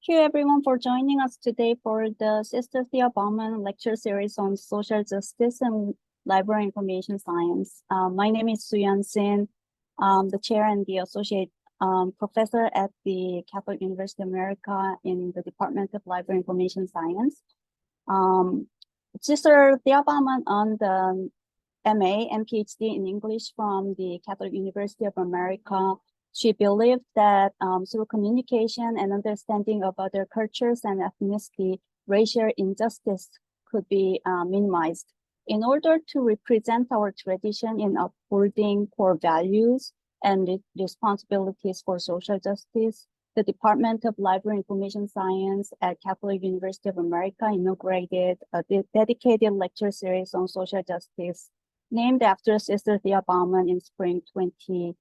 you everyone for joining us today for the Sister Thea Bauman lecture series on social justice and library information science. My name is Suyan Sin, the chair and the associate professor at the Catholic University of America in the Department of Library Information Science. Sister Thea Bauman on the MA and PhD in English from the Catholic University of America. She believed that through communication and understanding of other cultures and ethnicity, racial injustice could be minimized. In order to represent our tradition in upholding core values and responsibilities for social justice, the Department of Library Information Science at Catholic University of America inaugurated a dedicated lecture series on social justice named after Sister Thea Bauman in spring 2019.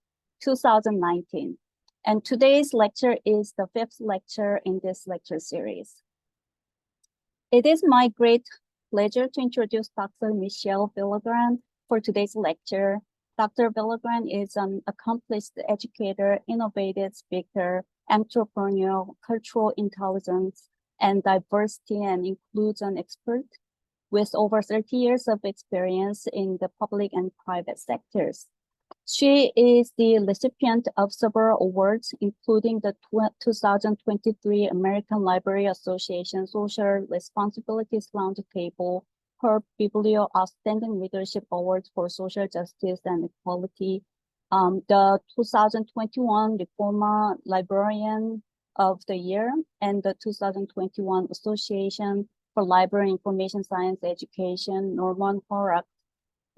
And today's lecture is the fifth lecture in this lecture series. It is my great pleasure to introduce Dr. Michele Villagran for today's lecture. Dr. Villagran is an accomplished educator, innovative speaker, entrepreneur, cultural intelligence, and diversity and inclusion expert with over 30 years of experience in the public and private sectors. She is the recipient of several awards, including the 2023 American Library Association Social Responsibilities Roundtable, her Biblio Outstanding Leadership Award for Social Justice and Equality, the 2021 Reforma Librarian of the Year, and the 2021 Association for Library Information Science Education Norman Horak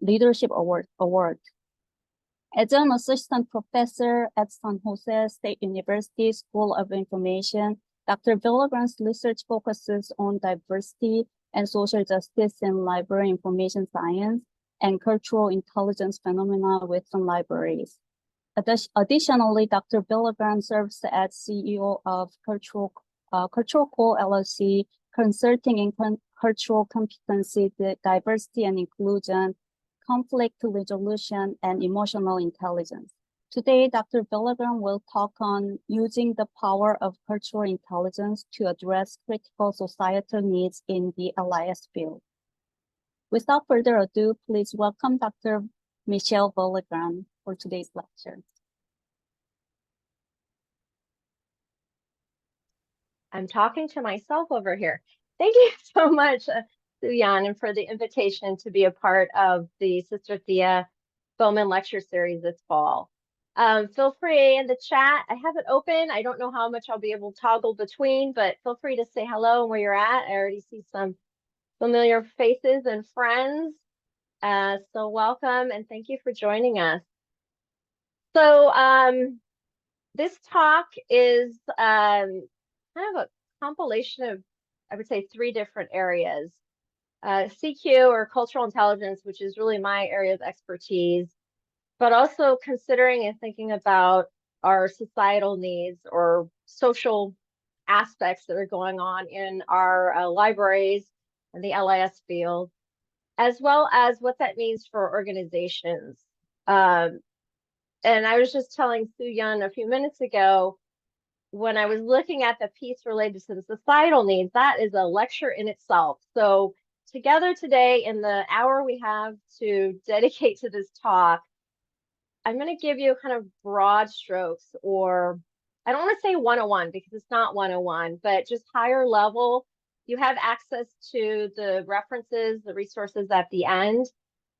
Leadership Award. As an assistant professor at San Jose State University School of Information, Dr. Villagran's research focuses on diversity and social justice in library information science and cultural intelligence phenomena within libraries. Additionally, Dr. Villagran serves as CEO of Cultural Co LLC, consulting in cultural competency, diversity and inclusion, conflict resolution, and emotional intelligence. Today, Dr. Villagran will talk on using the power of cultural intelligence to address critical societal needs in the LIS field. Without further ado, please welcome Dr. Michele Villagran for today's lecture. I'm talking to myself over here. Thank you so much, Suyan, and for the invitation to be a part of the Sister Thea Bauman lecture series this fall. Feel free in the chat. I have it open. I don't know how much I'll be able to toggle between, but feel free to say hello and where you're at. I already see some familiar faces and friends. So welcome and thank you for joining us. So this talk is kind of a compilation of, I would say, three different areas. CQ, or cultural intelligence, which is really my area of expertise, but also considering and thinking about our societal needs or social aspects that are going on in our libraries and the LIS field, as well as what that means for organizations. And I was just telling Suyan a few minutes ago, when I was looking at the piece related to the societal needs, that is a lecture in itself. So together today, in the hour we have to dedicate to this talk, I'm going to give you kind of broad strokes, or I don't want to say 101 because it's not 101, but just higher level. You have access to the references, the resources at the end.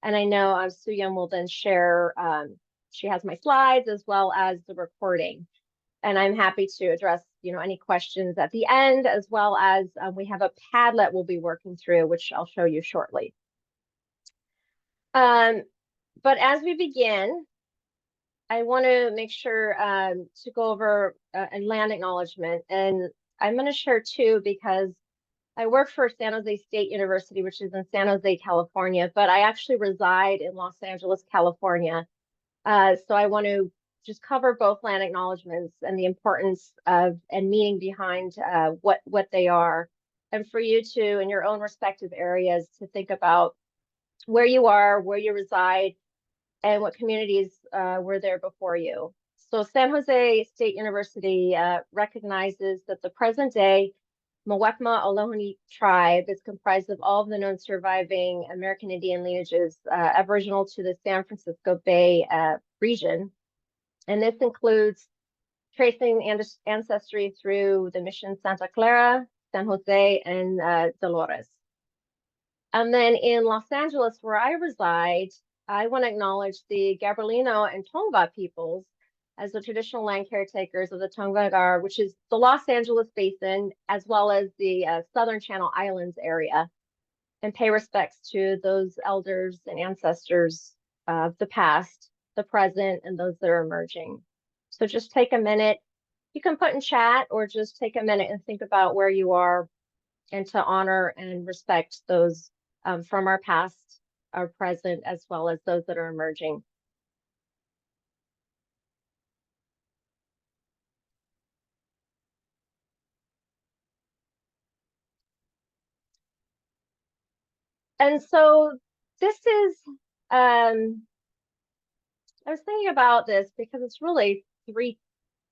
And I know Suyan will then share, she has my slides as well as the recording. And I'm happy to address, any questions at the end, as well as we have a Padlet we'll be working through, which I'll show you shortly. But as we begin, I want to make sure to go over a land acknowledgement. And I'm going to share two because I work for San Jose State University, which is in San Jose, California, but I actually reside in Los Angeles, California. So I want to just cover both land acknowledgements and the importance of and meaning behind what they are, and for you to, in your own respective areas, to think about where you are, where you reside, and what communities were there before you. So San Jose State University recognizes that the present day Muwekma Ohlone tribe is comprised of all of the known surviving American Indian lineages aboriginal to the San Francisco Bay region. And this includes tracing ancestry through the Mission Santa Clara, San Jose, and Dolores. And then in Los Angeles, where I reside, I want to acknowledge the Gabrielino and Tongva peoples as the traditional land caretakers of the Tongagar, which is the Los Angeles Basin, as well as the Southern Channel Islands area, and pay respects to those elders and ancestors of the past, the present, and those that are emerging. So just take a minute. You can put in chat or just take a minute and think about where you are and to honor and respect those from our past, our present, as well as those that are emerging. And so this is, I was thinking about this because it's really 3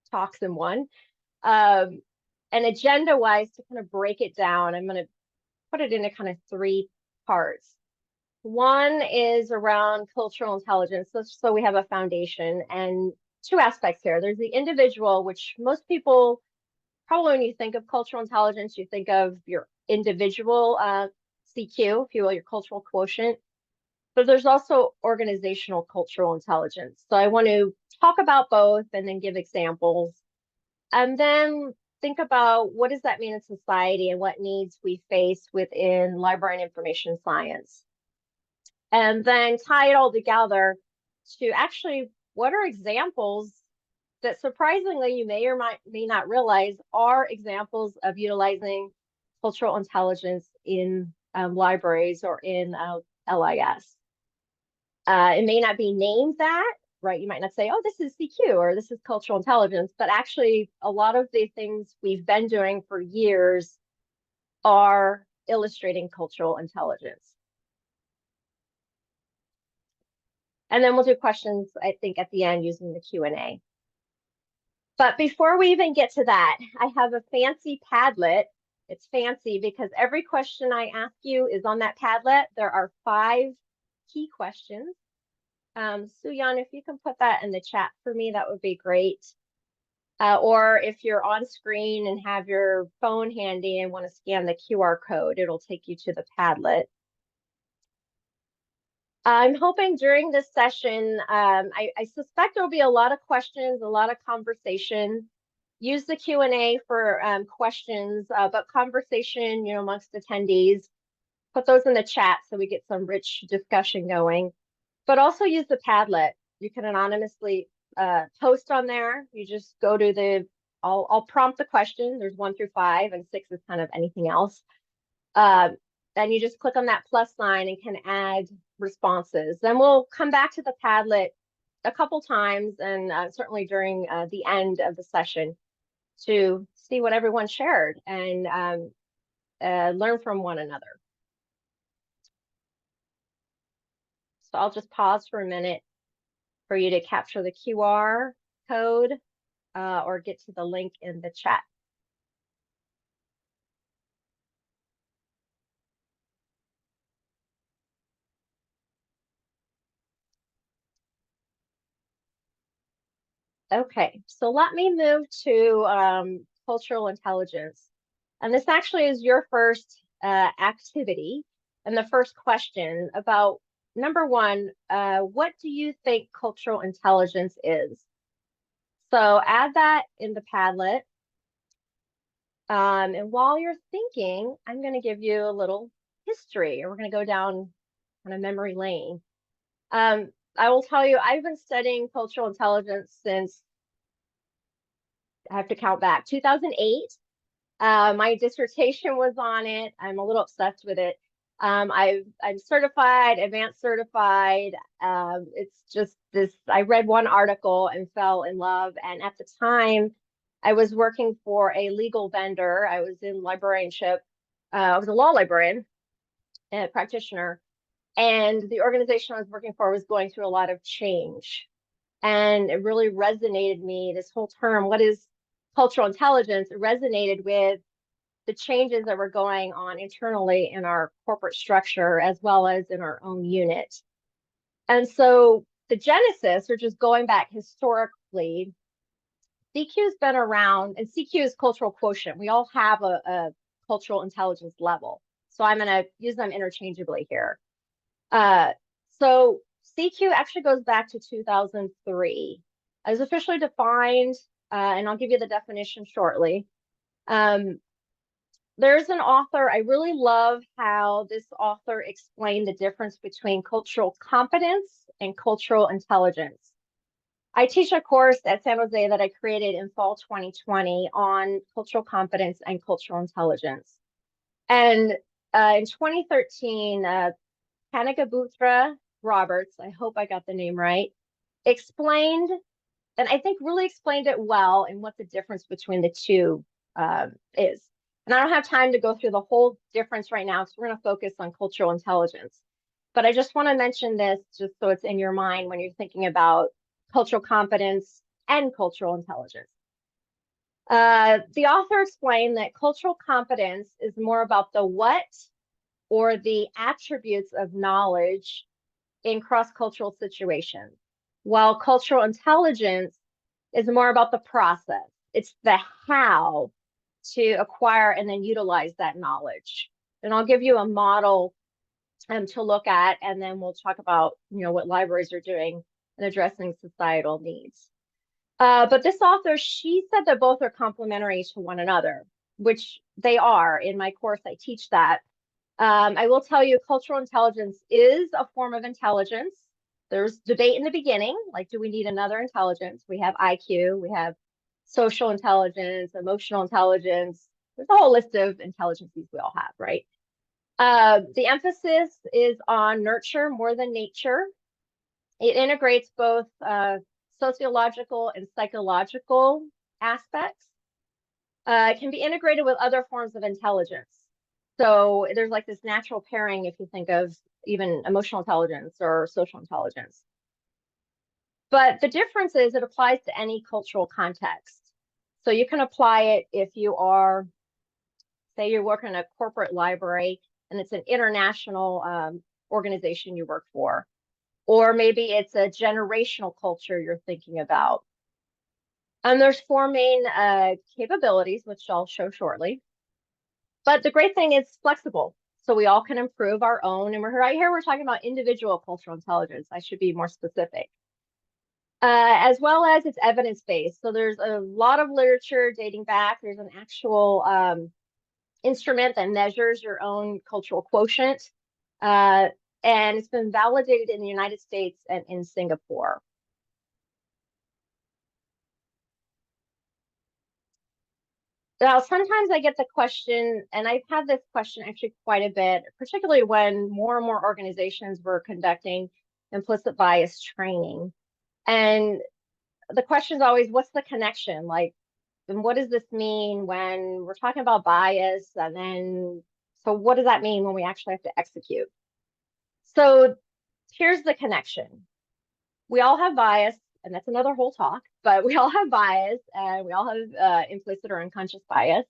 talks in one. And agenda-wise, to kind of break it down, I'm going to put it into kind of 3 parts. One is around cultural intelligence. So we have a foundation and 2 aspects here. There's the individual, which most people, probably when you think of cultural intelligence, you think of your individual CQ, if you will, your cultural quotient. But there's also organizational cultural intelligence. So I want to talk about both and then give examples. And then think about what does that mean in society and what needs we face within library and information science. And then tie it all together to actually what are examples that surprisingly you may or may not realize are examples of utilizing cultural intelligence in libraries or in LIS. It may not be named that, right? You might not say, oh, this is CQ or this is cultural intelligence, but actually a lot of the things we've been doing for years are illustrating cultural intelligence. And then we'll do questions, I think, at the end using the Q&A. But before we even get to that, I have a fancy Padlet. It's fancy because every question I ask you is on that Padlet. There are 5 key questions. Suyan, if you can put that in the chat for me, that would be great. Or if you're on screen and have your phone handy and want to scan the QR code, it'll take you to the Padlet. I'm hoping during this session, I suspect there'll be a lot of questions, a lot of conversation. Use the Q&A for questions, but conversation, amongst attendees. Put those in the chat so we get some rich discussion going. But also use the Padlet. You can anonymously post on there. You just go to the, I'll prompt the question. There's 1 through 5, and 6 is kind of anything else. Then you just click on that plus sign and can add responses. Then we'll come back to the Padlet a couple times and certainly during the end of the session to see what everyone shared and learn from one another. So I'll just pause for a minute for you to capture the QR code or get to the link in the chat. Okay, so let me move to cultural intelligence. And this actually is your first activity and the first question about, number 1, what do you think cultural intelligence is? So add that in the Padlet. And while you're thinking, I'm going to give you a little history, and we're going to go down kind of memory lane. I will tell you, I've been studying cultural intelligence since, I have to count back, 2008. My dissertation was on it. I'm a little obsessed with it. I'm certified, advanced certified. It's just this, I read one article and fell in love. And at the time, I was working for a legal vendor. I was in librarianship. I was a law librarian and a practitioner. And the organization I was working for was going through a lot of change. And it really resonated me, this whole term, what is cultural intelligence? It resonated with the changes that were going on internally in our corporate structure as well as in our own unit. And so the genesis, or just going back historically, CQ's been around, and CQ is cultural quotient. We all have a cultural intelligence level. So I'm going to use them interchangeably here. So CQ actually goes back to 2003. It was officially defined, and I'll give you the definition shortly. There's an author, I really love how this author explained the difference between cultural competence and cultural intelligence. I teach a course at San Jose that I created in fall 2020 on cultural competence and cultural intelligence. And in 2013, Kanagabutra Roberts, I hope I got the name right, explained, and I think really explained it well, and what the difference between the two is. And I don't have time to go through the whole difference right now, so we're going to focus on cultural intelligence. But I just want to mention this just so it's in your mind when you're thinking about cultural competence and cultural intelligence. The author explained that cultural competence is more about the what or the attributes of knowledge in cross-cultural situations, while cultural intelligence is more about the process. It's the how to acquire and then utilize that knowledge. And I'll give you a model to look at, and then we'll talk about what libraries are doing in addressing societal needs. But this author, she said that both are complementary to one another, which they are. In my course, I teach that. I will tell you, cultural intelligence is a form of intelligence. There's debate in the beginning, like, do we need another intelligence? We have IQ, we have social intelligence, emotional intelligence. There's a whole list of intelligences we all have, right? The emphasis is on nurture more than nature. It integrates both sociological and psychological aspects. It can be integrated with other forms of intelligence. So there's like this natural pairing if you think of even emotional intelligence or social intelligence. But the difference is it applies to any cultural context. So you can apply it if you are, say you work in a corporate library and it's an international organization you work for, or maybe it's a generational culture you're thinking about. And there's four main capabilities, which I'll show shortly. But the great thing is flexible. So we all can improve our own. And we're right here, we're talking about individual cultural intelligence. I should be more specific. As well as it's evidence-based. So there's a lot of literature dating back. There's an actual instrument that measures your own cultural quotient. And it's been validated in the United States and in Singapore. Now, sometimes I get the question, and I've had this question actually quite a bit, particularly when more and more organizations were conducting implicit bias training. And the question is always, what's the connection? Like, and what does this mean when we're talking about bias? And then, so what does that mean when we actually have to execute? So here's the connection. We all have bias, and that's another whole talk, but we all have bias, and we all have implicit or unconscious bias.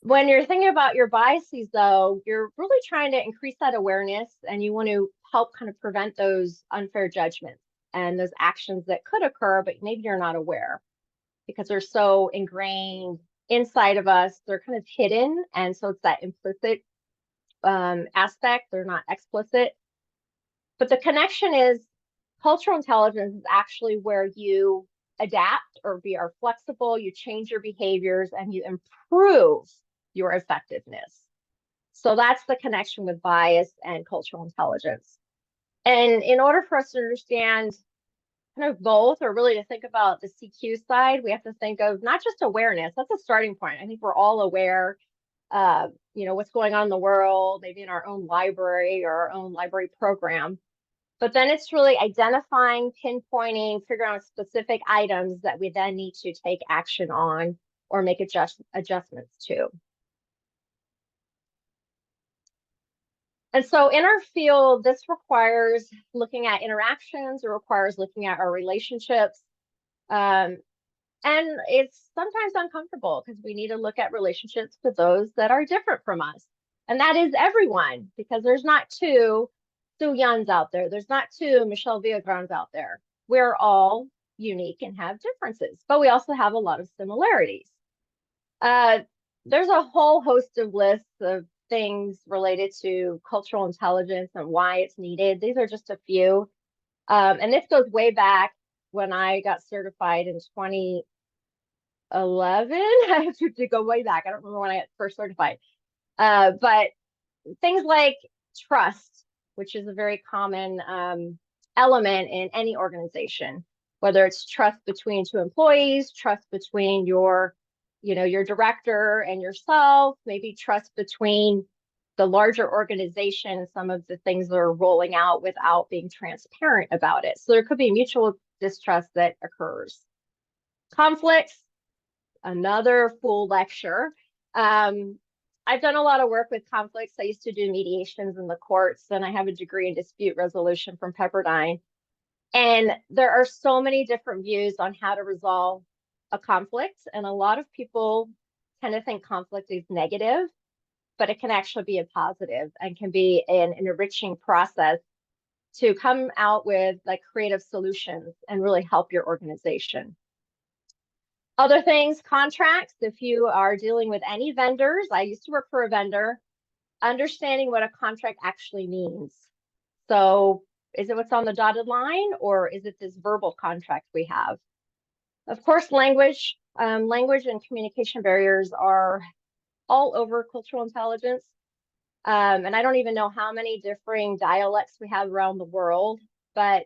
When you're thinking about your biases, though, you're really trying to increase that awareness, and you want to help kind of prevent those unfair judgments and those actions that could occur, but maybe you're not aware because they're so ingrained inside of us. They're kind of hidden, and so it's that implicit aspect. They're not explicit. But the connection is cultural intelligence is actually where you adapt or are flexible, you change your behaviors, and you improve your effectiveness. So that's the connection with bias and cultural intelligence. And in order for us to understand kind of both, or really to think about the CQ side, we have to think of not just awareness. That's a starting point. I think we're all aware what's going on in the world, maybe in our own library or our own library program. But then it's really identifying, pinpointing, figuring out specific items that we then need to take action on or make adjustments to. And so in our field, this requires looking at interactions, it requires looking at our relationships. And it's sometimes uncomfortable because we need to look at relationships with those that are different from us. And that is everyone, because there's not two Sue Yuns out there. There's not two Michele Villagrans out there. We're all unique and have differences, but we also have a lot of similarities. There's a whole host of lists of things related to cultural intelligence and why it's needed. These are just a few. And this goes way back when I got certified in 2011. I have to go way back. I don't remember when I got first certified. But things like trust, which is a very common element in any organization, whether it's trust between two employees, trust between your director and yourself, maybe trust between the larger organization and some of the things that are rolling out without being transparent about it. So there could be mutual distrust that occurs. Conflicts, another full lecture. I've done a lot of work with conflicts. I used to do mediations in the courts, and I have a degree in dispute resolution from Pepperdine. And there are so many different views on how to resolve a conflict. And a lot of people tend to think conflict is negative, but it can actually be a positive and can be an enriching process to come out with like creative solutions and really help your organization. Other things, contracts. If you are dealing with any vendors, I used to work for a vendor, understanding what a contract actually means. So is it what's on the dotted line, or is it this verbal contract we have? Of course, language and communication barriers are all over cultural intelligence. And I don't even know how many differing dialects we have around the world, but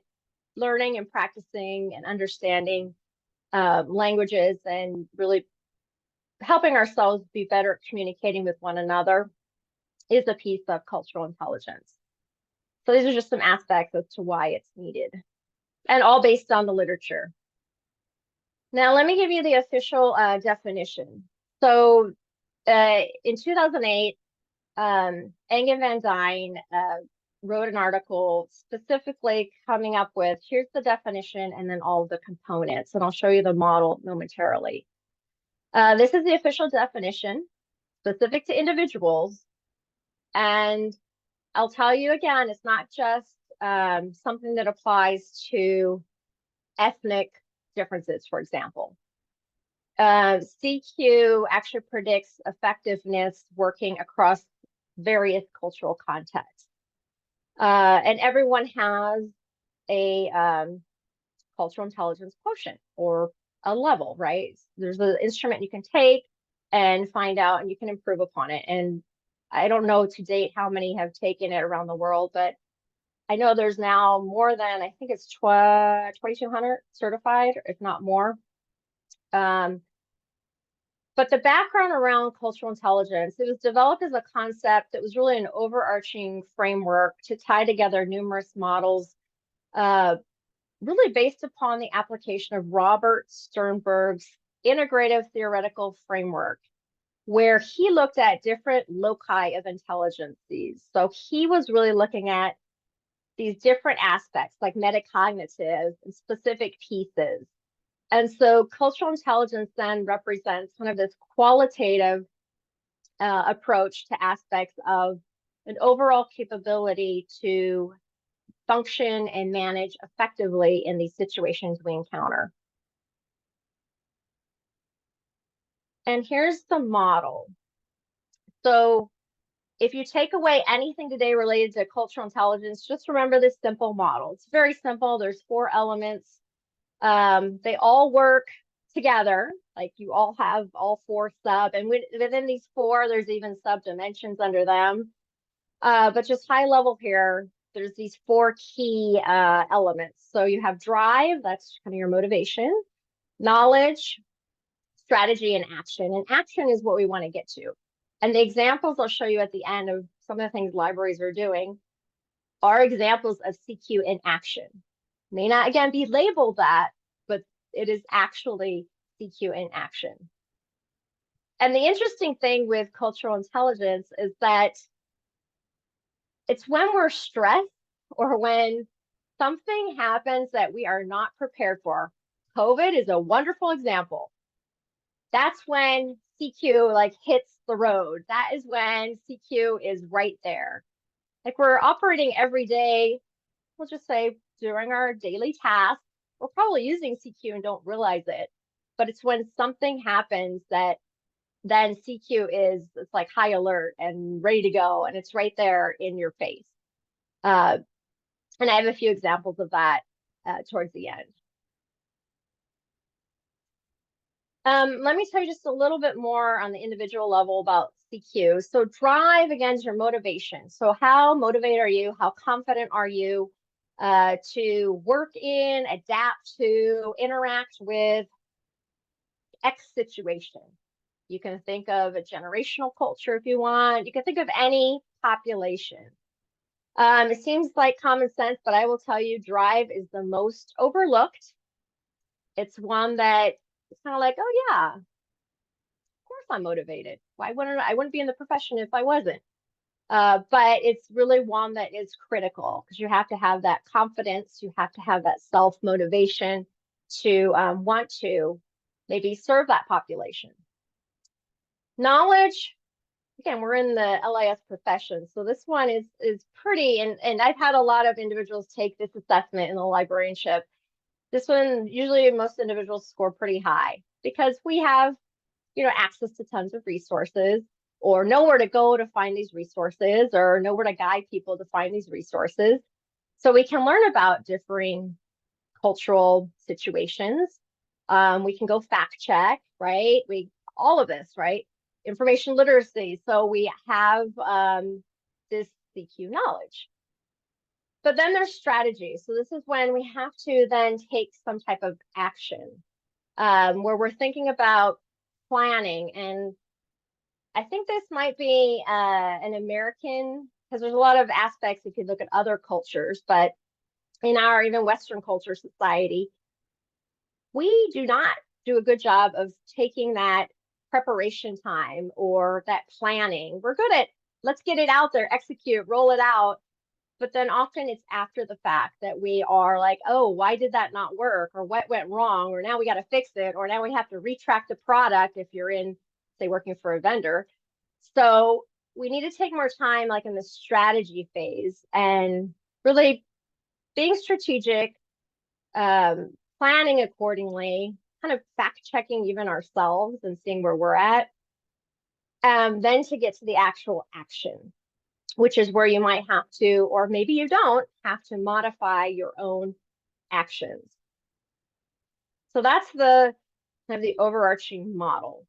learning and practicing and understanding languages and really helping ourselves be better at communicating with one another is a piece of cultural intelligence. So these are just some aspects as to why it's needed, and all based on the literature. Now, let me give you the official definition. So in 2008, Engen van Dyne wrote an article specifically coming up with, here's the definition and then all of the components, and I'll show you the model momentarily. This is the official definition specific to individuals. And I'll tell you again, it's not just something that applies to ethnic differences, for example. CQ actually predicts effectiveness working across various cultural contexts. And everyone has a cultural intelligence quotient or a level, right? There's an instrument you can take and find out, and you can improve upon it. And I don't know to date how many have taken it around the world, but I know there's now more than, I think it's 2,200 certified, if not more. But the background around cultural intelligence, it was developed as a concept that was really an overarching framework to tie together numerous models, really based upon the application of Robert Sternberg's integrative theoretical framework, where he looked at different loci of intelligences. So he was really looking at these different aspects like metacognitive and specific pieces. And so cultural intelligence then represents kind of this qualitative approach to aspects of an overall capability to function and manage effectively in these situations we encounter. And here's the model. So if you take away anything today related to cultural intelligence, just remember this simple model. It's very simple. There's 4 elements. They all work together, like you all have all 4 sub, and within these 4, there's even sub dimensions under them. But just high level here, there's these 4 key elements. So you have drive, that's kind of your motivation, knowledge, strategy, and action. And action is what we want to get to. And the examples I'll show you at the end of some of the things libraries are doing are examples of CQ in action. May not, again, be labeled that, but it is actually CQ in action. And the interesting thing with cultural intelligence is that It's when we're stressed or when something happens that we are not prepared for. COVID is a wonderful example. That's when CQ like hits the road. That is when CQ is right there. Like we're operating every day, we'll just say during our daily tasks, we're probably using CQ and don't realize it. But it's when something happens that then CQ it's like high alert and ready to go, and it's right there in your face. And I have a few examples of that towards the end. Let me tell you just a little bit more on the individual level about CQ. So drive, again, is your motivation. So how motivated are you? How confident are you to work in, adapt to, interact with X situation? You can think of a generational culture if you want. You can think of any population. It seems like common sense, but I will tell you, drive is the most overlooked. It's one that it's kind of like, oh yeah, of course I'm motivated. Why wouldn't I wouldn't be in the profession if I wasn't? But it's really one that is critical because you have to have that confidence, you have to have that self-motivation to want to maybe serve that population. Knowledge, again, we're in the LIS profession, so this one is pretty, and I've had a lot of individuals take this assessment in the librarianship. This one, usually most individuals score pretty high because we have, access to tons of resources or nowhere to go to find these resources or nowhere to guide people to find these resources. So we can learn about differing cultural situations. We can go fact check, right? All of this, right? Information literacy. So we have this CQ knowledge. But then there's strategy. So this is when we have to then take some type of action where we're thinking about planning. And I think this might be an American, because there's a lot of aspects if you look at other cultures, but in our even Western culture society, we do not do a good job of taking that preparation time or that planning. We're good at let's get it out there, execute, roll it out. But then often it's after the fact that we are like, oh, why did that not work? Or what went wrong? Or now we got to fix it. Or now we have to retract the product if you're in, say, working for a vendor. So we need to take more time like in the strategy phase and really being strategic, planning accordingly, kind of fact checking even ourselves and seeing where we're at. Then to get to the actual action, which is where you might have to, or maybe you don't have to modify your own actions. So that's the kind of the overarching model.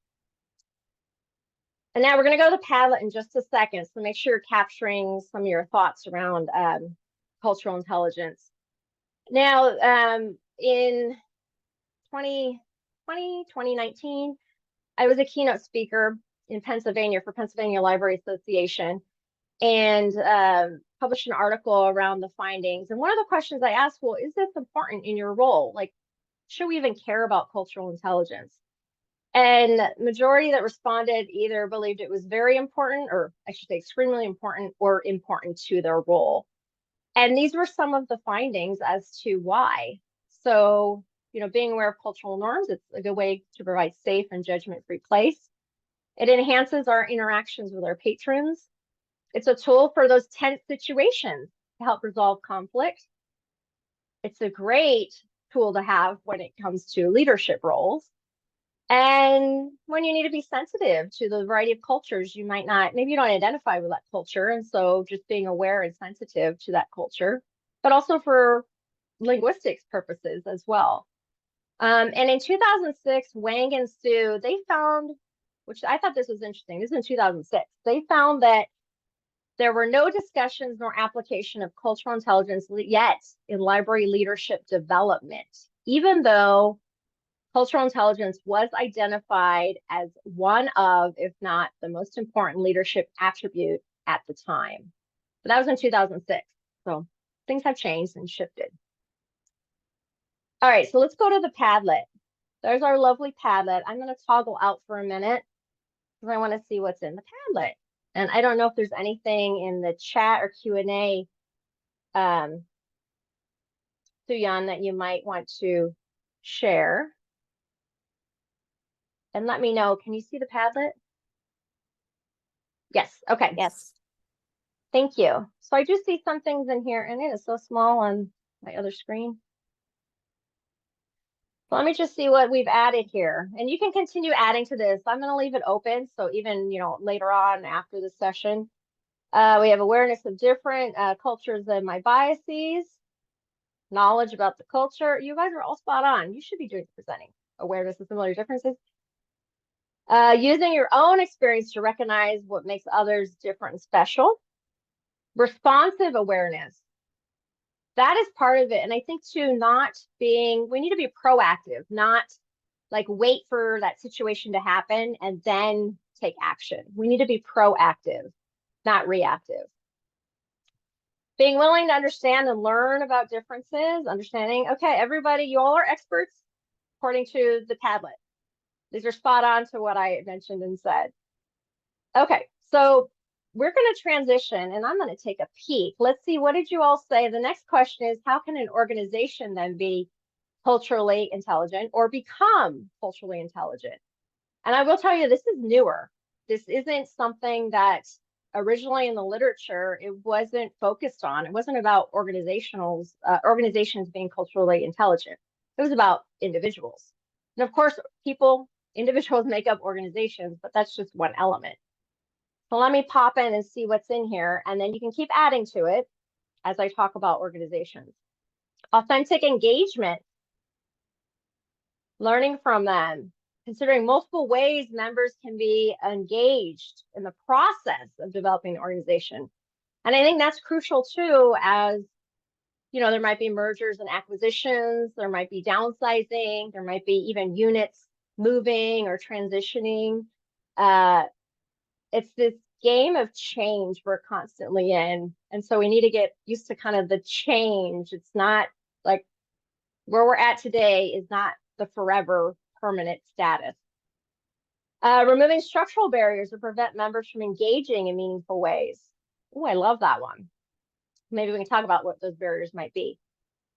And now we're going to go to the Padlet in just a second. So make sure you're capturing some of your thoughts around cultural intelligence. Now, in 2019, I was a keynote speaker in Pennsylvania for Pennsylvania Library Association and published an article around the findings. And one of the questions I asked, well, is this important in your role? Like, should we even care about cultural intelligence? And majority that responded either believed it was very important, or I should say extremely important, or important to their role. And these were some of the findings as to why. So, being aware of cultural norms, it's a good way to provide safe and judgment-free place. It enhances our interactions with our patrons. It's a tool for those tense situations to help resolve conflict. It's a great tool to have when it comes to leadership roles. And when you need to be sensitive to the variety of cultures, maybe you don't identify with that culture. And so just being aware and sensitive to that culture, but also for linguistics purposes as well. And in 2006, Wang and Su, they found, which I thought this was interesting, this is in 2006, they found that there were no discussions nor application of cultural intelligence yet in library leadership development, even though cultural intelligence was identified as one of, if not the most important leadership attribute at the time. But that was in 2006. So things have changed and shifted. All right, so let's go to the Padlet. There's our lovely Padlet. I'm going to toggle out for a minute because I want to see what's in the Padlet. And I don't know if there's anything in the chat or Q&A, Suyan, that you might want to share. And let me know, can you see the Padlet? Yes, okay. Yes. Thank you. So I do see some things in here, and it is so small on my other screen. So let me just see what we've added here. And you can continue adding to this. I'm going to leave it open. So even, later on after the session, we have awareness of different cultures and my biases, knowledge about the culture. You guys are all spot on. You should be doing presenting. Awareness of similar differences. Using your own experience to recognize what makes others different and special. Responsive awareness. That is part of it. And I think too, we need to be proactive, not like wait for that situation to happen and then take action. We need to be proactive, not reactive. Being willing to understand and learn about differences, understanding, okay, everybody, you all are experts according to the Padlet. These are spot on to what I mentioned and said. Okay, so we're going to transition and I'm going to take a peek. Let's see, what did you all say? The next question is, how can an organization then be culturally intelligent or become culturally intelligent? And I will tell you, this is newer. This isn't something that originally in the literature, it wasn't focused on. It wasn't about organizations being culturally intelligent. It was about individuals. And of course, individuals make up organizations, but that's just one element. So let me pop in and see what's in here, and then you can keep adding to it as I talk about organizations. Authentic engagement, learning from them, considering multiple ways members can be engaged in the process of developing an organization. And I think that's crucial too, as there might be mergers and acquisitions, there might be downsizing, there might be even units moving or transitioning. It's this game of change we're constantly in. And so we need to get used to kind of the change. It's not like where we're at today is not the forever permanent status. Removing structural barriers to prevent members from engaging in meaningful ways. Oh, I love that one. Maybe we can talk about what those barriers might be.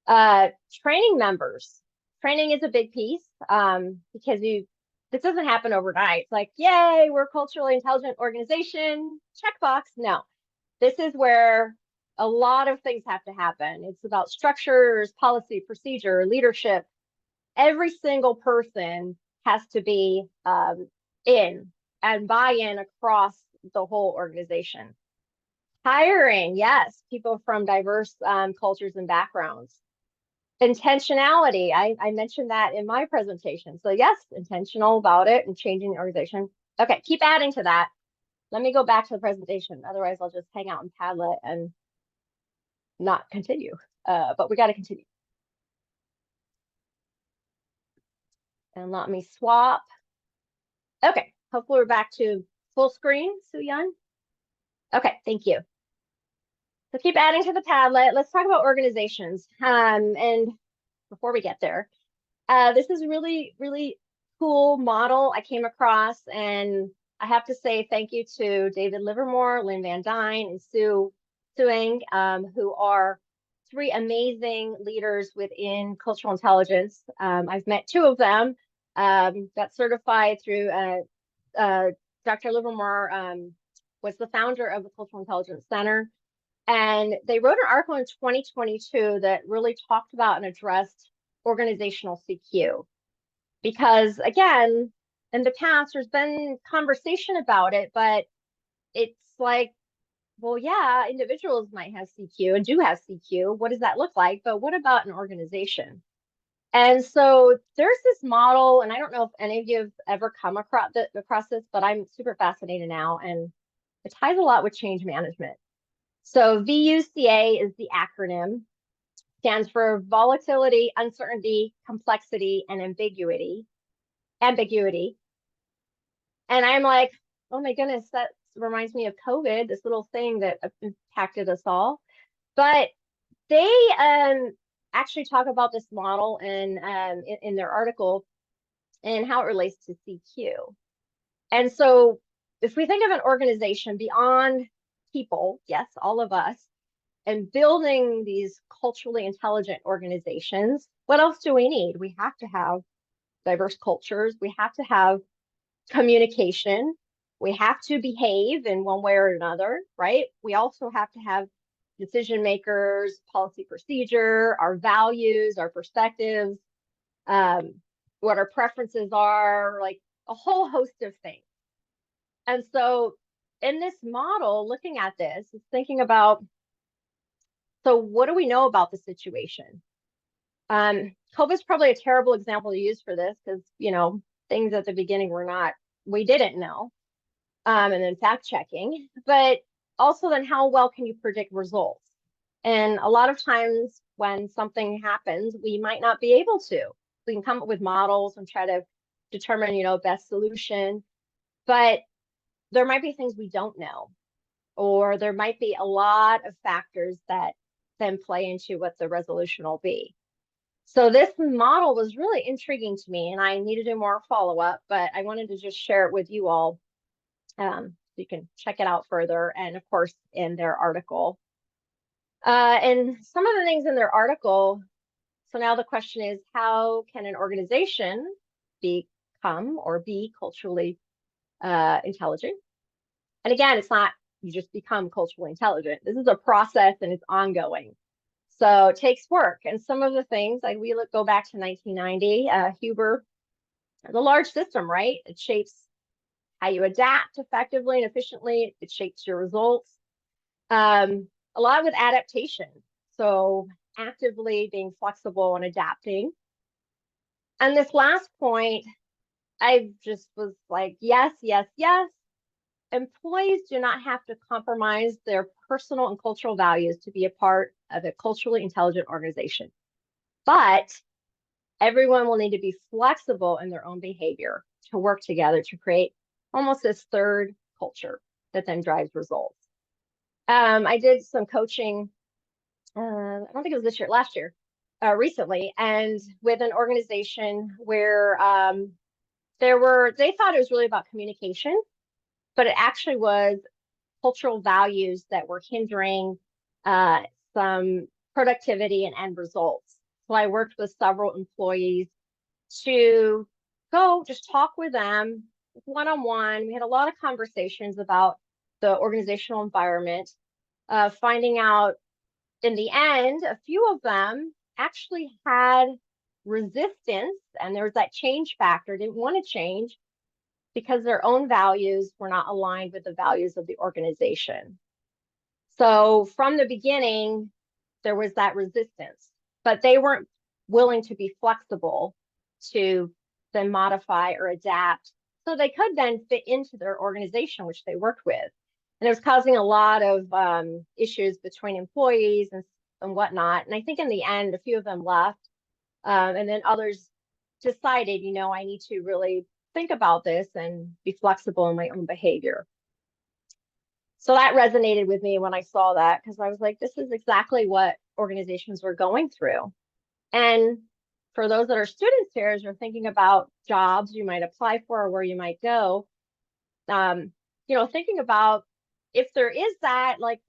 Training members. Training is a big piece because this doesn't happen overnight. It's like, yay, we're a culturally intelligent organization, checkbox. No, this is where a lot of things have to happen. It's about structures, policy, procedure, leadership. Every single person has to be in and buy in across the whole organization. Hiring, yes, people from diverse cultures and backgrounds. Intentionality, I mentioned that in my presentation. So yes, intentional about it and changing the organization. Okay, keep adding to that. Let me go back to the presentation. Otherwise, I'll just hang out in Padlet and not continue. But we got to continue. And let me swap. Okay, hopefully we're back to full screen, Suyan. Okay, thank you. So keep adding to the Padlet. Let's talk about organizations. And before we get there, this is a really, really cool model I came across. And I have to say thank you to David Livermore, Lynn Van Dyne, and Sue Suing, who are three amazing leaders within cultural intelligence. I've met two of them, got certified through Dr. Livermore was the founder of the Cultural Intelligence Center. And they wrote an article in 2022 that really talked about and addressed organizational CQ. Because again, in the past, there's been conversation about it, but it's like, well, yeah, individuals might have CQ and do have CQ. What does that look like? But what about an organization? And so there's this model, and I don't know if any of you have ever come across this, but I'm super fascinated now, and it ties a lot with change management. So VUCA is the acronym, stands for volatility, uncertainty, complexity, and ambiguity. And I'm like, oh my goodness, that reminds me of COVID, this little thing that impacted us all. But they actually talk about this model in their article and how it relates to CQ. And so if we think of an organization beyond people, yes, all of us, and building these culturally intelligent organizations, what else do we need? We have to have diverse cultures. We have to have communication. We have to behave in one way or another, right? We also have to have decision makers, policy procedure, our values, our perspectives, what our preferences are, like a whole host of things. And so in this model, looking at this, is thinking about, so what do we know about the situation? COVID is probably a terrible example to use for this because, things at the beginning we didn't know. And then fact checking, but also then how well can you predict results? And a lot of times when something happens, we might not be able to. We can come up with models and try to determine, best solution, but there might be things we don't know, or there might be a lot of factors that then play into what the resolution will be. So this model was really intriguing to me, and I need to do more follow-up, but I wanted to just share it with you all. So you can check it out further, and of course in their article. And some of the things in their article, so now the question is, how can an organization become or be culturally intelligent? And again, it's not you just become culturally intelligent. This is a process and it's ongoing. So it takes work. And some of the things, like go back to 1990, Huber, the large system, right? It shapes how you adapt effectively and efficiently. It shapes your results. A lot with adaptation. So actively being flexible and adapting. And this last point, I just was like, yes, yes, yes. Employees do not have to compromise their personal and cultural values to be a part of a culturally intelligent organization. But everyone will need to be flexible in their own behavior to work together to create almost this third culture that then drives results. I did some coaching, I don't think it was this year, last year, recently, and with an organization where they thought it was really about communication, but it actually was cultural values that were hindering some productivity and end results. So I worked with several employees to go just talk with them one-on-one. We had a lot of conversations about the organizational environment, finding out in the end, a few of them actually had resistance, and there was that change factor, didn't want to change because their own values were not aligned with the values of the organization. So from the beginning, there was that resistance, but they weren't willing to be flexible to then modify or adapt so they could then fit into their organization, which they worked with. And it was causing a lot of issues between employees and whatnot. And I think in the end, a few of them left. And then others decided, I need to really think about this and be flexible in my own behavior. So that resonated with me when I saw that, because I was like, this is exactly what organizations were going through. And for those that are students here, as you're thinking about jobs you might apply for or where you might go, thinking about if there is that, like,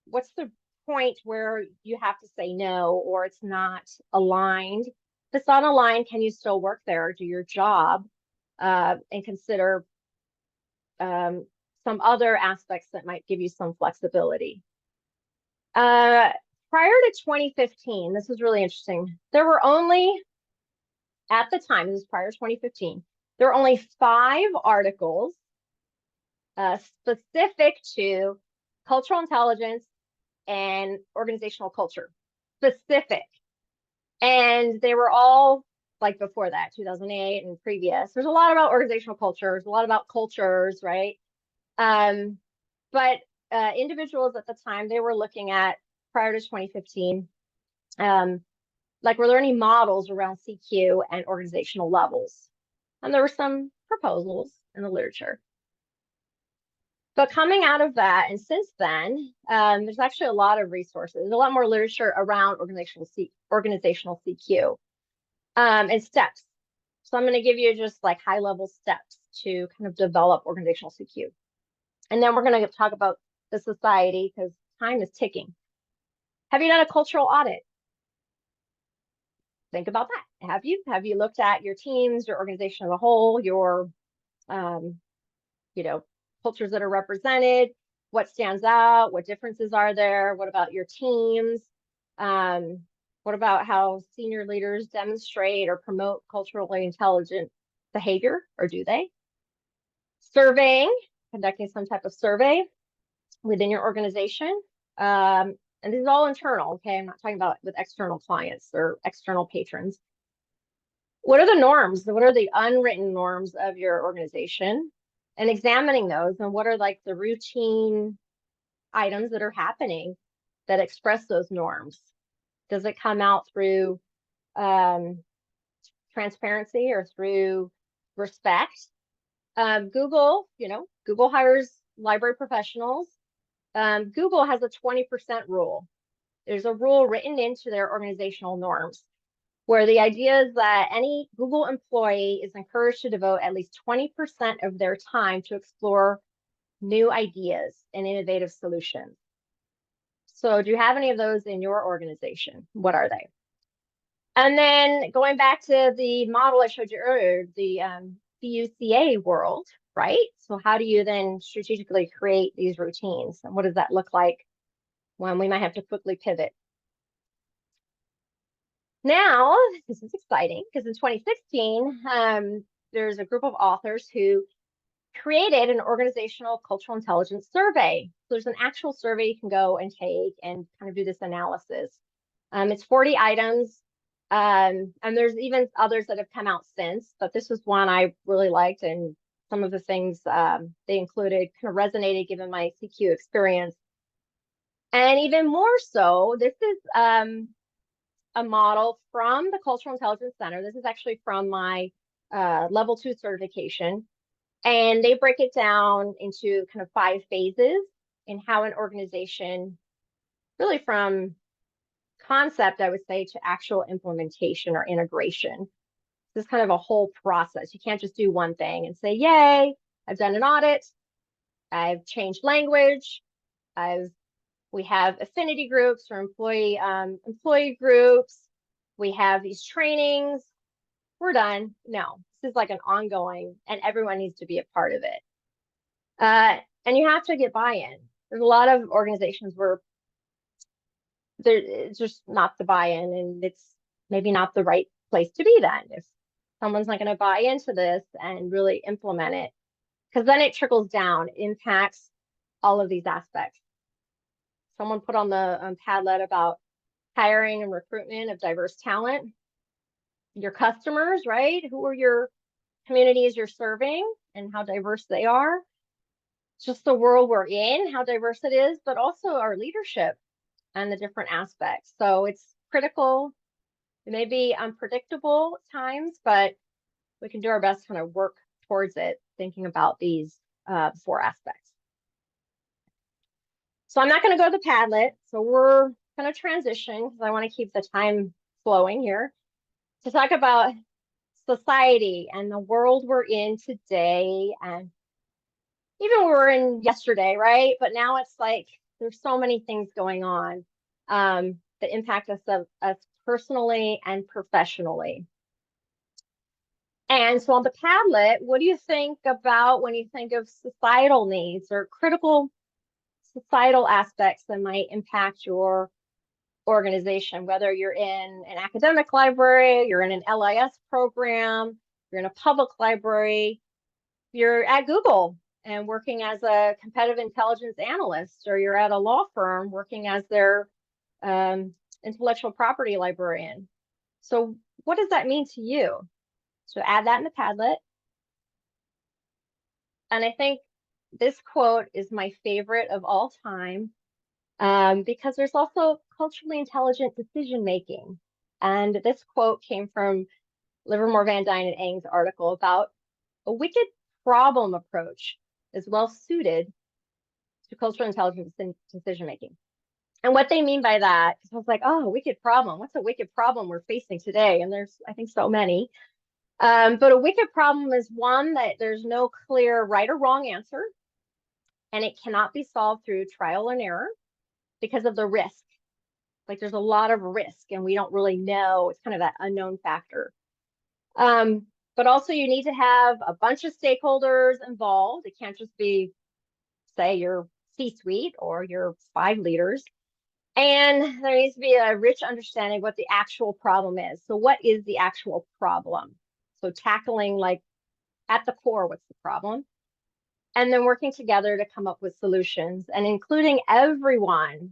what's the point where you have to say no or it's not aligned? If it's not aligned, can you still work there, do your job, and consider some other aspects that might give you some flexibility? Prior to 2015, this was really interesting. There were only, at the time, this was prior to 2015, there were only 5 articles specific to cultural intelligence and organizational culture, specific. And they were all like before that, 2008 and previous. There's a lot about organizational cultures, a lot about cultures, right? But individuals at the time, they were looking at, prior to 2015, like, were there any models around CQ and organizational levels? And there were some proposals in the literature. But coming out of that, and since then, there's actually a lot of resources, a lot more literature around organizational CQ and steps. So I'm going to give you just like high-level steps to kind of develop organizational CQ. And then we're going to talk about the society because time is ticking. Have you done a cultural audit? Think about that. Have you? Have you looked at your teams, your organization as a whole, your um, you know, cultures that are represented? What stands out? What differences are there? What about your teams? Um, what about how senior leaders demonstrate or promote culturally intelligent behavior, or do they? Surveying, conducting some type of survey within your organization. And this is all internal, okay? I'm not talking about with external clients or external patrons. What are the norms? What are the unwritten norms of your organization? And examining those, and what are like the routine items that are happening that express those norms? Does it come out through transparency or through respect? Google, Google hires library professionals. Google has a 20% rule. There's a rule written into their organizational norms where the idea is that any Google employee is encouraged to devote at least 20% of their time to explore new ideas and innovative solutions. So do you have any of those in your organization? What are they? And then going back to the model I showed you earlier, the BUCA world, right? So how do you then strategically create these routines? And what does that look like when we might have to quickly pivot? Now, this is exciting because in 2016, there's a group of authors who created an organizational cultural intelligence survey. So there's an actual survey you can go and take and kind of do this analysis. It's 40 items. And there's even others that have come out since, but this was one I really liked, and some of the things they included kind of resonated given my CQ experience. And even more so, this is a model from the Cultural Intelligence Center. This is actually from my level 2 certification. And they break it down into kind of 5 phases in how an organization, really from concept, I would say, to actual implementation or integration. This is kind of a whole process. You can't just do one thing and say, yay, I've done an audit, I've changed language, we have affinity groups or employee groups, we have these trainings, we're done. No, this is like an ongoing, and everyone needs to be a part of it. And you have to get buy-in. There's a lot of organizations where it's just not the buy-in, and it's maybe not the right place to be then if someone's not going to buy into this and really implement it, because then it trickles down, impacts all of these aspects. Someone put on the Padlet about hiring and recruitment of diverse talent. Your customers, right? Who are your communities you're serving and how diverse they are? It's just the world we're in, how diverse it is, but also our leadership and the different aspects. So it's critical. It may be unpredictable at times, but we can do our best to kind of work towards it, thinking about these 4 aspects. So I'm not going to go to the Padlet. So we're going to transition because I want to keep the time flowing here to talk about society and the world we're in today, and even we were in yesterday, right? But now it's like there's so many things going on that impact us personally and professionally. And so on the Padlet, what do you think about when you think of societal needs or critical societal aspects that might impact your organization, whether you're in an academic library, you're in an LIS program, you're in a public library, you're at Google and working as a competitive intelligence analyst, or you're at a law firm working as their intellectual property librarian. So what does that mean to you? So add that in the Padlet. And I think this quote is my favorite of all time because there's also culturally intelligent decision making. And this quote came from Livermore Van Dyne and Eng's article about a wicked problem approach is well suited to cultural intelligence decision making. And what they mean by that, because I was like, oh, wicked problem. What's a wicked problem we're facing today? And there's, I think, so many. But a wicked problem is one that there's no clear right or wrong answer. and it cannot be solved through trial and error because of the risk. Like there's a lot of risk and we don't really know. It's kind of that unknown factor. But also you need to have a bunch of stakeholders involved. It can't just be, say, your C-suite or your 5 leaders. And there needs to be a rich understanding of what the actual problem is. So what is the actual problem? So tackling like at the core, what's the problem? And then working together to come up with solutions and including everyone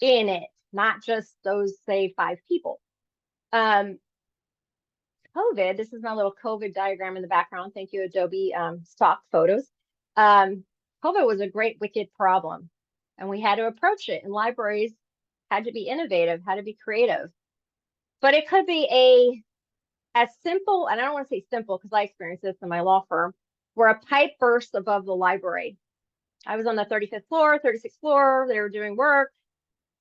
in it, not just those, say, 5 people. COVID, this is my little COVID diagram in the background. Thank you, Adobe stock photos. COVID was a great wicked problem, and we had to approach it, and libraries had to be innovative, had to be creative. But it could be as simple, and I don't want to say simple because I experienced this in my law firm, where a pipe burst above the library. I was on the 35th floor, 36th floor, they were doing work,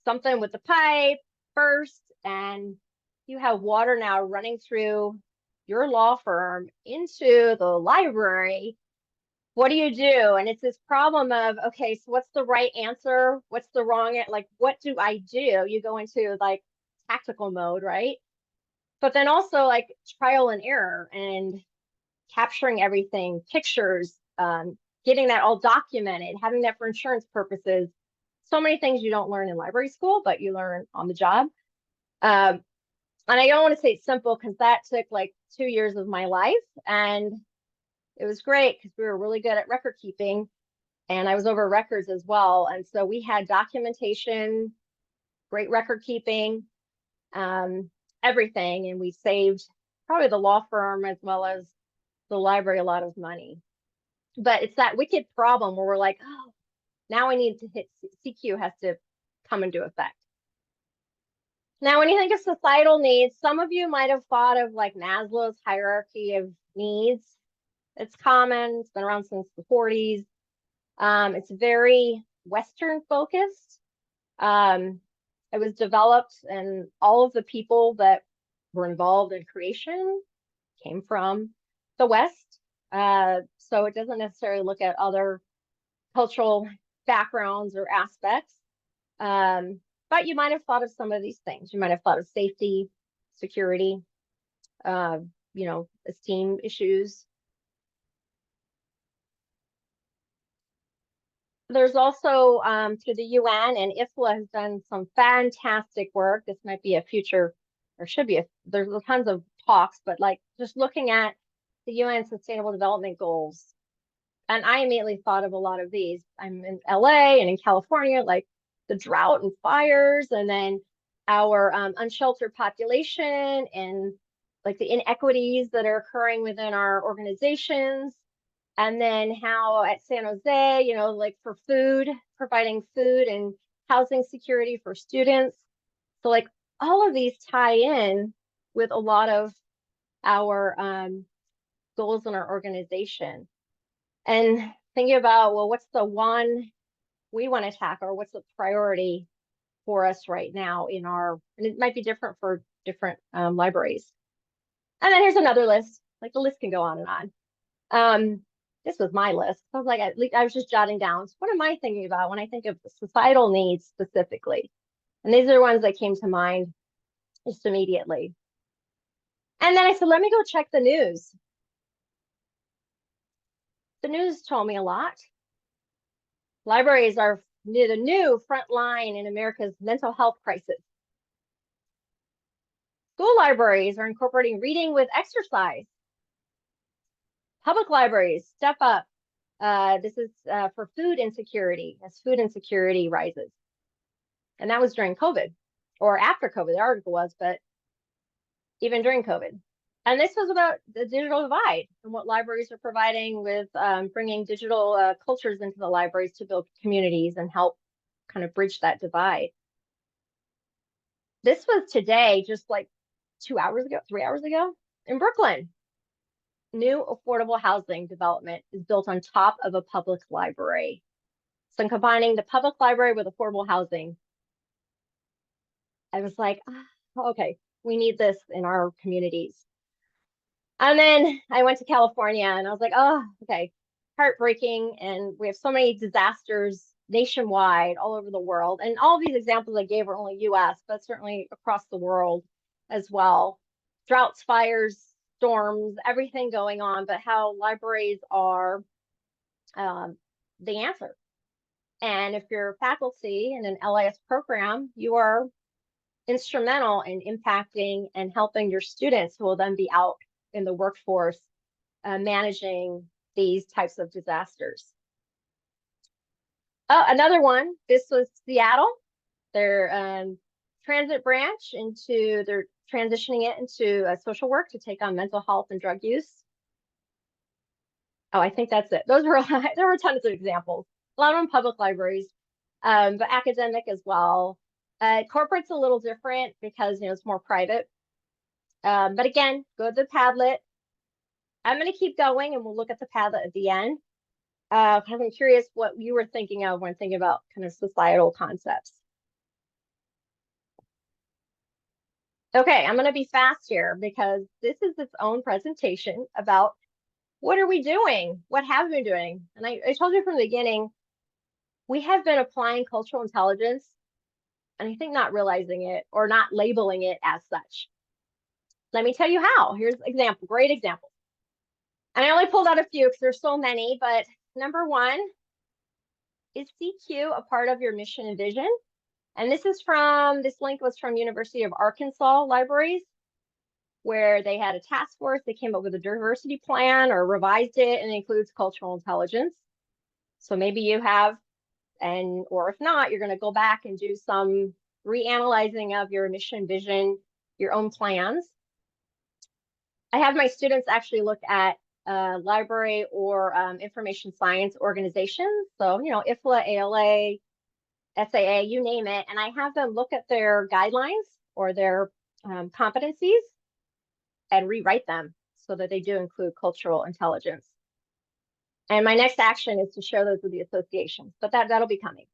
something with the pipe burst, and you have water now running through your law firm into the library. What do you do? And it's this problem of, okay, so what's the right answer? What's the wrong? Like, what do I do? You go into like tactical mode, right? But then also like trial and error and capturing everything, pictures, getting that all documented, having that for insurance purposes. So many things you don't learn in library school, but you learn on the job. And I don't want to say it's simple because that took like 2 years of my life, and it was great because we were really good at record keeping, and I was over records as well. And so we had documentation, great record keeping, everything, and we saved probably the law firm as well as the library a lot of money. But it's that wicked problem where we're like, oh, now I need to hit CQ has to come into effect. Now, when you think of societal needs, some of you might have thought of like Maslow's hierarchy of needs. It's common, it's been around since the 40s. It's very Western focused. It was developed, and all of the people that were involved in creation came from the West. So it doesn't necessarily look at other cultural backgrounds or aspects. But you might have thought of some of these things. You might have thought of safety, security, esteem issues. There's also through the UN, and IFLA has done some fantastic work. This might be a future, or should be, there's tons of talks, but like just looking at the UN Sustainable Development Goals. And I immediately thought of a lot of these. I'm in LA and in California, like the drought and fires, and then our unsheltered population and like the inequities that are occurring within our organizations. And then how at San Jose, like for food, providing food and housing security for students. So like all of these tie in with a lot of our goals in our organization. And thinking about, well, what's the one we want to tackle, or what's the priority for us right now in and it might be different for different libraries. And then here's another list. Like the list can go on and on. This was my list. I was like, I was just jotting down. So what am I thinking about when I think of societal needs specifically? And these are the ones that came to mind just immediately. And then I said, let me go check the news. The news told me a lot. Libraries are the new front line in America's mental health crisis. School libraries are incorporating reading with exercise. Public libraries, step up. This is for food insecurity, as food insecurity rises. And that was during COVID, or after COVID, the article was, but even during COVID. And this was about the digital divide and what libraries are providing with bringing digital cultures into the libraries to build communities and help kind of bridge that divide. This was today, just like 3 hours ago, in Brooklyn. New affordable housing development is built on top of a public library. So combining the public library with affordable housing, I was like, okay, we need this in our communities. And then I went to California and I was like, oh, okay, heartbreaking, and we have so many disasters nationwide, all over the world. And all of these examples I gave are only US, but certainly across the world as well. Droughts, fires, storms, everything going on, but how libraries are the answer. And if you're faculty in an LIS program, you are instrumental in impacting and helping your students who will then be out in the workforce managing these types of disasters. Oh, another one, this was Seattle. Their transit branch they're transitioning it into social work to take on mental health and drug use. Oh, I think that's it. Those were, there were tons of examples. A lot of them public libraries, but academic as well. Corporate's a little different because, it's more private. But again, go to the Padlet. I'm going to keep going and we'll look at the Padlet at the end. I'm curious what you were thinking of when thinking about kind of societal concepts. Okay, I'm going to be fast here because this is its own presentation about what are we doing? What have we been doing? And I told you from the beginning, we have been applying cultural intelligence, and I think not realizing it or not labeling it as such. Let me tell you how. Here's an example, great example. And I only pulled out a few because there's so many, but number one, is CQ a part of your mission and vision? And this link was from University of Arkansas Libraries, where they had a task force. They came up with a diversity plan or revised it, and it includes cultural intelligence. So maybe you have, or if not, you're going to go back and do some reanalyzing of your mission, vision, your own plans. I have my students actually look at library or information science organizations. So, IFLA, ALA, SAA, you name it. And I have them look at their guidelines or their competencies and rewrite them so that they do include cultural intelligence. And my next action is to share those with the associations, but that'll be coming.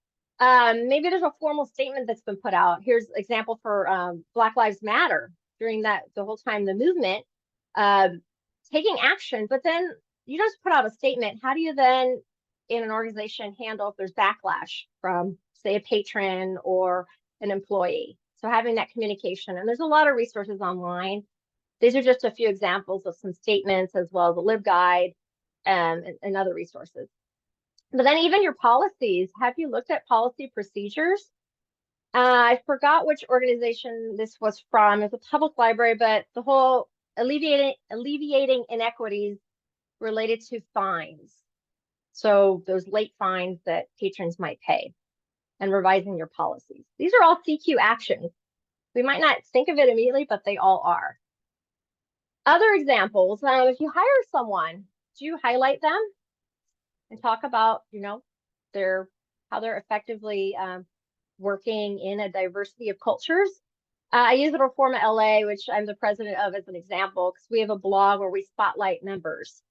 Maybe there's a formal statement that's been put out. Here's an example for Black Lives Matter during the whole time, the movement, taking action, but then you just put out a statement. How do you then in an organization handle if there's backlash from, say, a patron or an employee? So having that communication, and there's a lot of resources online. These are just a few examples of some statements as well as a LibGuide and other resources. But then even your policies, have you looked at policy procedures? I forgot which organization this was from. It's a public library, but the whole alleviating inequities related to fines. So those late fines that patrons might pay and revising your policies. These are all CQ actions. We might not think of it immediately, but they all are. Other examples, if you hire someone, do you highlight them and talk about, how they're effectively working in a diversity of cultures? I use the Reforma LA, which I'm the president of, as an example, because we have a blog where we spotlight members.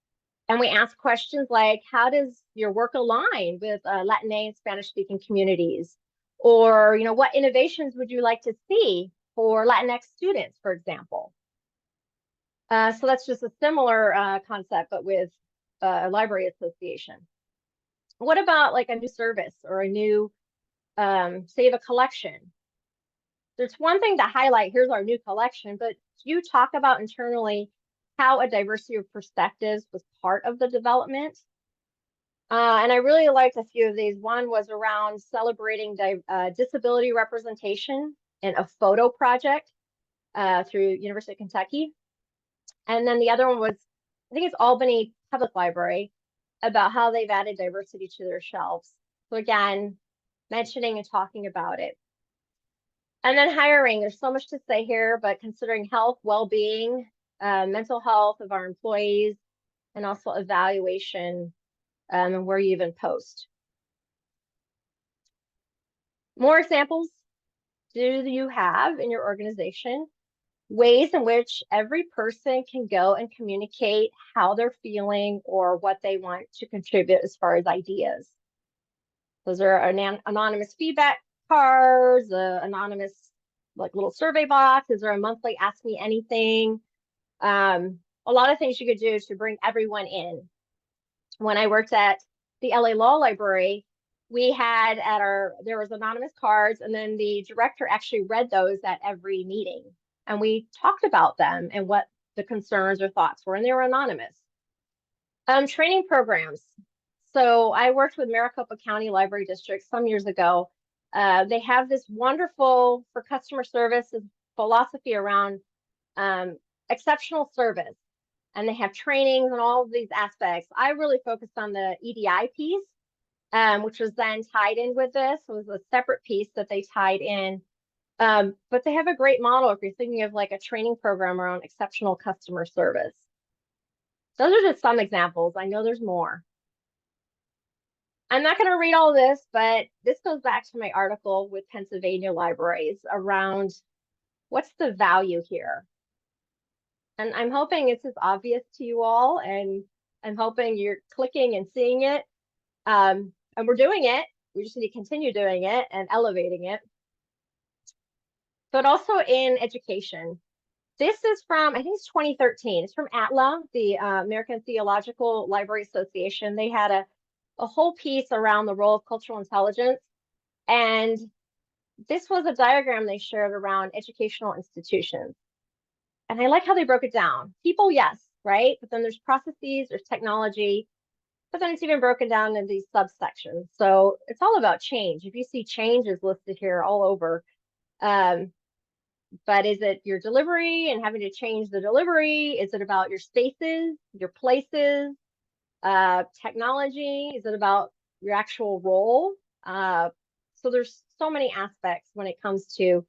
And we ask questions like, how does your work align with Latinx and Spanish-speaking communities? Or, what innovations would you like to see for Latinx students, for example? So that's just a similar concept, but with a library association. What about like a new service or a new, save a collection? There's one thing to highlight, here's our new collection, but you talk about internally how a diversity of perspectives was part of the development. And I really liked a few of these. One was around celebrating disability representation in a photo project through University of Kentucky. And then the other one was, I think it's Albany Public Library, about how they've added diversity to their shelves. So again, mentioning and talking about it. And then hiring, there's so much to say here, but considering health, well-being, mental health of our employees, and also evaluation and where you even post. More examples do you have in your organization? Ways in which every person can go and communicate how they're feeling or what they want to contribute as far as ideas. Those are anonymous feedback cards, anonymous like little survey box. Is there a monthly Ask Me Anything? A lot of things you could do to bring everyone in. When I worked at the LA Law Library, we had there was anonymous cards, and then the director actually read those at every meeting. And we talked about them and what the concerns or thoughts were, and they were anonymous. Training programs. So I worked with Maricopa County Library District some years ago. They have this wonderful, for customer service, philosophy around exceptional service. And they have trainings and all of these aspects. I really focused on the EDI piece, which was then tied in with this. It was a separate piece that they tied in. But they have a great model if you're thinking of like a training program around exceptional customer service. Those are just some examples. I know there's more. I'm not going to read all this, but this goes back to my article with Pennsylvania libraries around what's the value here. And I'm hoping it's as obvious to you all, and I'm hoping you're clicking and seeing it. And we're doing it. We just need to continue doing it and elevating it. But also in education. This is from, I think it's 2013. It's from ATLA, the American Theological Library Association. They had a whole piece around the role of cultural intelligence. And this was a diagram they shared around educational institutions. And I like how they broke it down. People, yes, right? But then there's processes, there's technology, but then it's even broken down in these subsections. So it's all about change. If you see change is listed here all over. But is it your delivery and having to change the delivery? Is it about your spaces, your places, technology? Is it about your actual role? So there's so many aspects when it comes to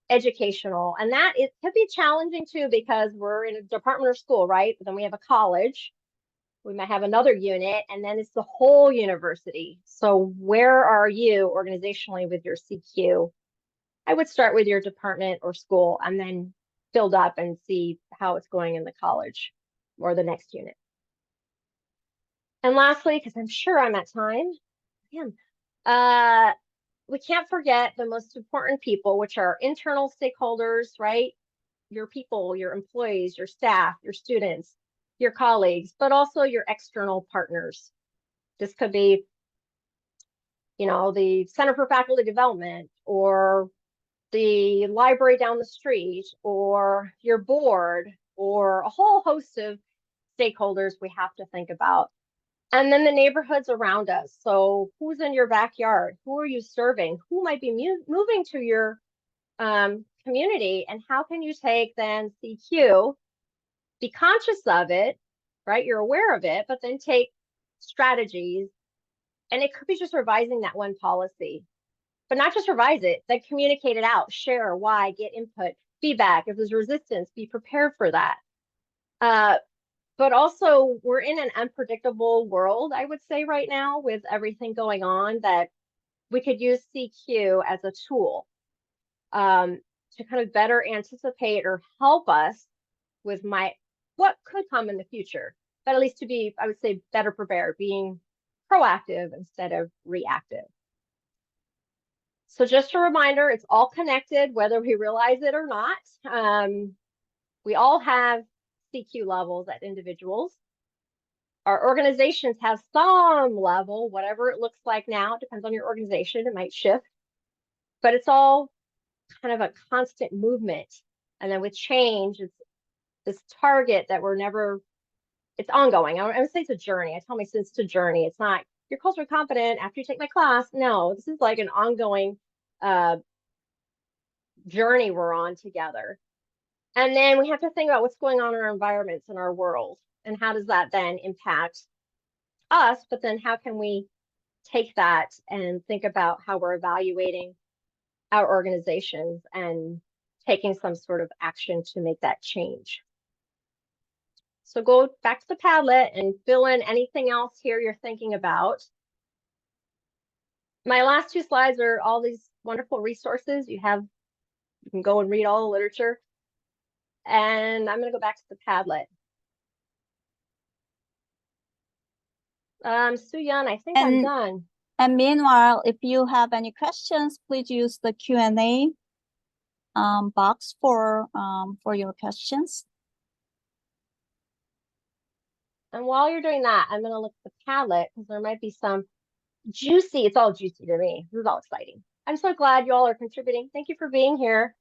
educational, and that it could be challenging too, because we're in a department or school, right? But then we have a college, we might have another unit, and then it's the whole university. So where are you organizationally with your CQ? I would start with your department or school and then build up and see how it's going in the college or the next unit. And lastly, because I'm sure I'm at time, we can't forget the most important people, which are internal stakeholders, right? Your people, your employees, your staff, your students, your colleagues, but also your external partners. This could be, you know, the Center for Faculty Development, or the library down the street, or your board, or a whole host of stakeholders we have to think about. And then the neighborhoods around us. So who's in your backyard? Who are you serving? Who might be moving to your community? And how can you take then CQ, be conscious of it, right? You're aware of it, but then take strategies. And it could be just revising that one policy, but not just revise it, then communicate it out, share why, get input, feedback. If there's resistance, be prepared for that. But also, we're in an unpredictable world, I would say, right now, with everything going on, that we could use CQ as a tool to kind of better anticipate or help us with what could come in the future, but at least to be, I would say, better prepared, being proactive instead of reactive. So just a reminder, it's all connected, whether we realize it or not. We all have CQ levels at individuals. Our organizations have some level, whatever it looks like now. It depends on your organization. It might shift, but it's all kind of a constant movement. And then with change, it's this target that it's ongoing. I would say it's a journey. I tell my students it's a journey. It's not, you're culturally competent after you take my class. No, this is like an ongoing journey we're on together. And then we have to think about what's going on in our environments in our world, and how does that then impact us, but then how can we take that and think about how we're evaluating our organizations and taking some sort of action to make that change. So go back to the Padlet and fill in anything else here you're thinking about. My last two slides are all these wonderful resources. You can go and read all the literature. And I'm going to go back to the Padlet. Su-Yan, I think I'm done. And meanwhile, if you have any questions, please use the Q&A box for your questions. And while you're doing that, I'm going to look at the Padlet because there might be some juicy. It's all juicy to me. This is all exciting. I'm so glad you all are contributing. Thank you for being here.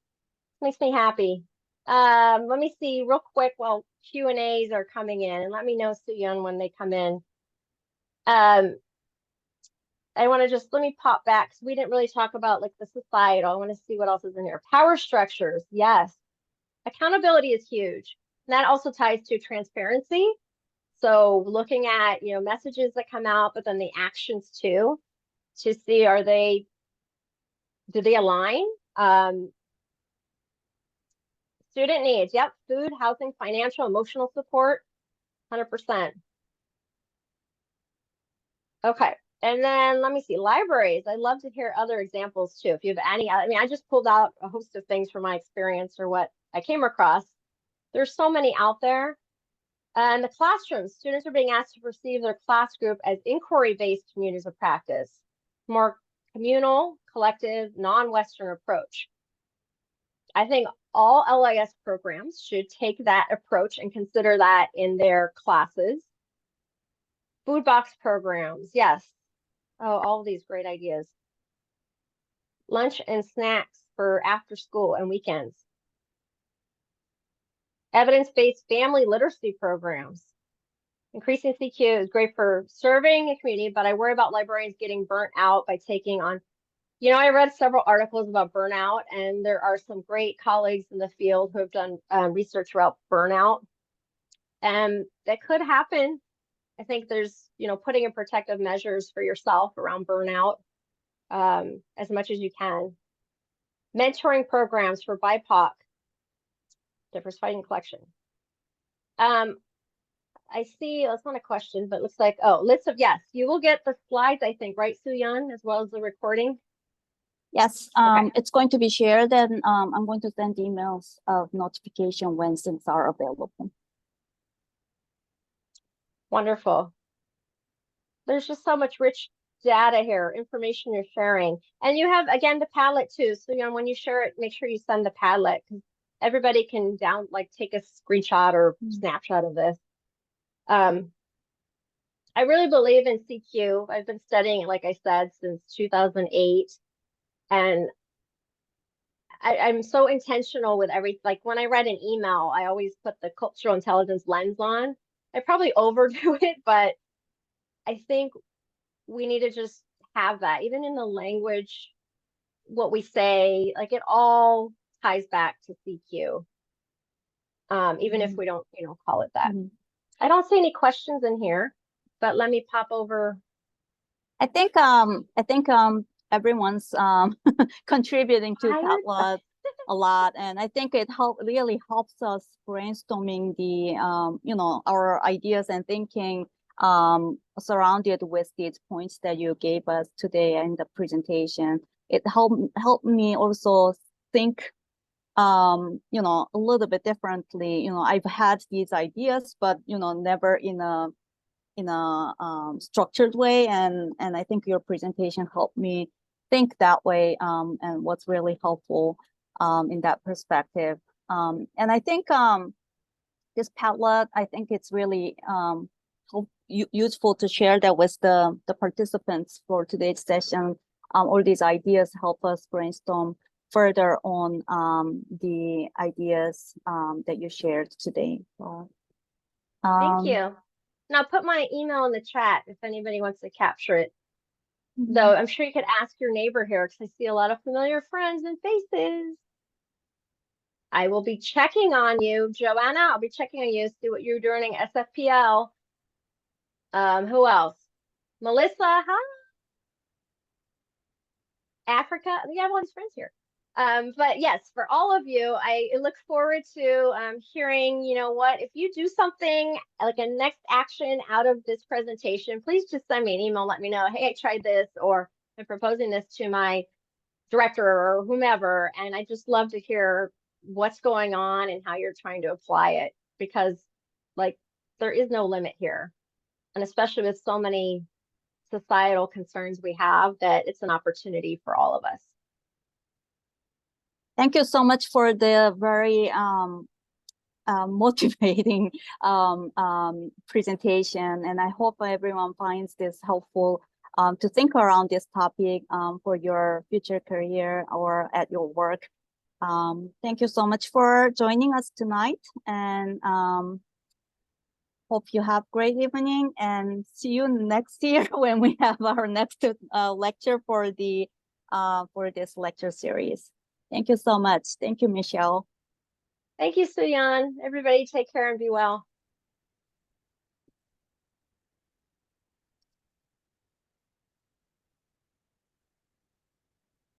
Makes me happy. Let me see real quick while Q&As are coming in, and let me know, Soo-Yeon, when they come in. I want to just, let me pop back because we didn't really talk about like the societal. I want to see what else is in here. Power structures. Yes. Accountability is huge. And that also ties to transparency. So looking at, messages that come out, but then the actions too, to see, do they align? Student needs. Yep. Food, housing, financial, emotional support, 100%. Okay. And then let me see, libraries. I'd love to hear other examples too. If you have any, I just pulled out a host of things from my experience or what I came across. There's so many out there. And the classrooms, students are being asked to perceive their class group as inquiry-based communities of practice, more communal, collective, non-Western approach. I think all LIS programs should take that approach and consider that in their classes. Food box programs, yes. Oh, all of these great ideas. Lunch and snacks for after school and weekends. Evidence-based family literacy programs. Increasing CQ is great for serving a community, but I worry about librarians getting burnt out by taking on, I read several articles about burnout, and there are some great colleagues in the field who have done research about burnout. And that could happen. I think there's, putting in protective measures for yourself around burnout as much as you can. Mentoring programs for BIPOC, diversifying collection. I see, that's not a question, but it looks like, list of, yes, you will get the slides, I think, right, Soo-Yeon, as well as the recording? Yes, it's going to be shared, and I'm going to send emails of notification when things are available. Wonderful. There's just so much rich data here, information you're sharing. And you have, again, the Padlet too. So, when you share it, make sure you send the Padlet because everybody can take a screenshot or snapshot of this. I really believe in CQ. I've been studying it, like I said, since 2008. And I'm so intentional with like when I read an email, I always put the cultural intelligence lens on. I probably overdo it, but I think we need to just have that, even in the language, what we say, like it all ties back to CQ. Even if we don't, call it that. I don't see any questions in here, but let me pop over. I think everyone's contributing to Padlet a lot, and I think it really helps us brainstorming the our ideas and thinking surrounded with these points that you gave us today in the presentation. It helped me also think a little bit differently. I've had these ideas, but never in a structured way, and I think your presentation helped me think that way, and what's really helpful in that perspective. And I think this Padlet, I think it's really useful to share that with the participants for today's session. All these ideas help us brainstorm further on the ideas that you shared today. So, thank you. And I'll put my email in the chat if anybody wants to capture it. Though I'm sure you could ask your neighbor here because I see a lot of familiar friends and faces. I will be checking on you, Joanna. I'll be checking on you, see what you're doing at SFPL. Who else? Melissa, hi. Africa. We have all these friends here. But yes, for all of you, I look forward to hearing, what, if you do something like a next action out of this presentation, please just send me an email, let me know, hey, I tried this, or I'm proposing this to my director or whomever. And I just love to hear what's going on and how you're trying to apply it, because like there is no limit here. And especially with so many societal concerns we have, that it's an opportunity for all of us. Thank you so much for the very motivating presentation, and I hope everyone finds this helpful to think around this topic for your future career or at your work. Thank you so much for joining us tonight, and hope you have great evening, and see you next year when we have our next lecture for this lecture series. Thank you so much. Thank you, Michele. Thank you, Suyan. Everybody take care and be well.